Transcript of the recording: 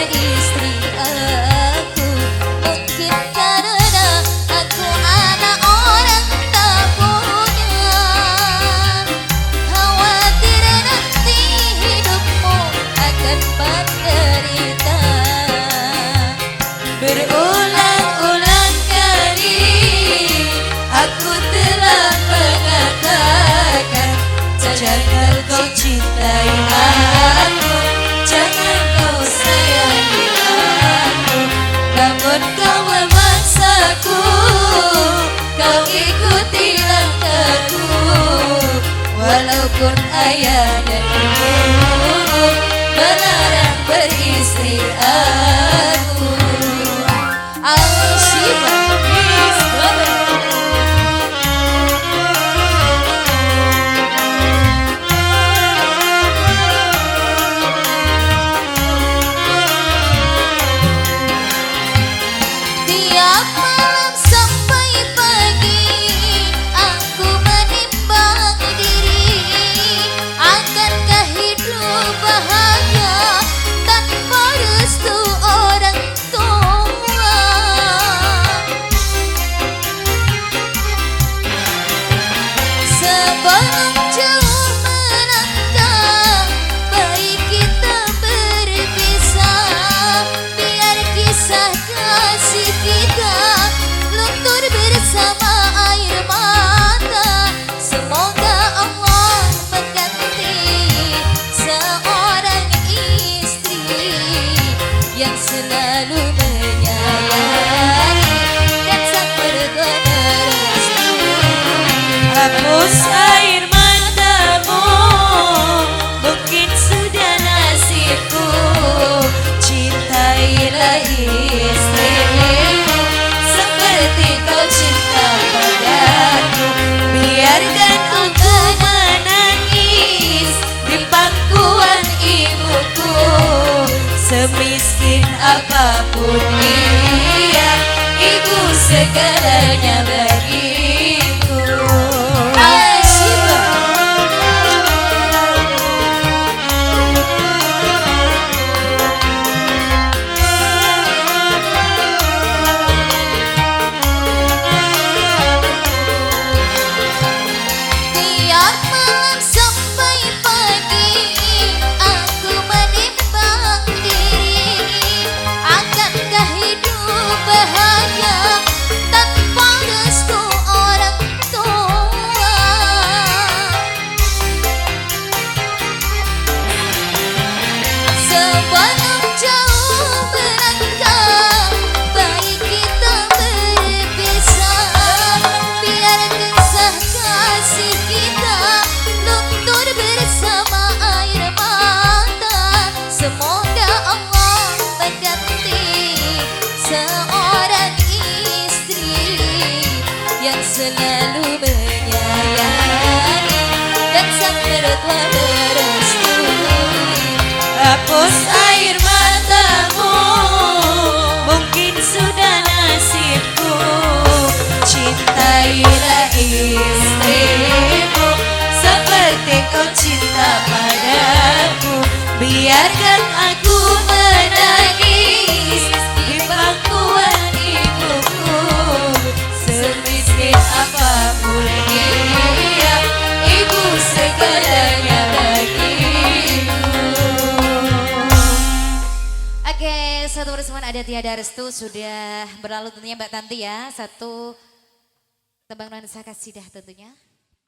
beristri aku. Mungkin karena aku anak orang tak punya, khawatir nanti hidupmu akan menderita. Berulang-ulang kali aku telah mengatakan, jangan kau cintai aku, jangan kau sayangi aku. Namun kau memaksaku, kau ikuti langkahku. Walaupun ayah dan ibumu melarang beristri aku. Tiap malam sampai pagi aku menimbang diri, akankah hidup bahagia tanpa restu orang tua. Sebelum jauh melangkah, baik kita berpisah. Biar kisah kasih kita luntur bersama air mata. Semoga Allah mengganti seorang istri yang selalu menyayangi dan sang mertua merestui. Hapus air matamu, mungkin sudah nasibku. Cintailah istrimu seperti kau cinta padaku. Biarkan aku menangis di pangkuan ibuku. Semiskin apapun dia, ibu segalanya bagiku. Tiap malam sampai pagi aku menimbang diri, akankah hidup bahagia tanpa restu orang tua. Sebelum jauh melangkah, baik kita berpisah. Biar kisah kasih kita luntur bersama air mata. Semoga Allah mengganti seorang istri yang selalu menyayangi dan sang mertua merestui. Hapus air matamu, mungkin sudah nasibku. Cintailah istrimu seperti kau cinta padaku. Biarkan aku menangis di pangkuan ibuku. Semiskin apapun dia, ibu segalanya bagiku. Oke, satu persembahan ada tiada restu sudah berlalu tentunya Mbak Tanti ya. Satu tembang nuansa kasidah tentunya.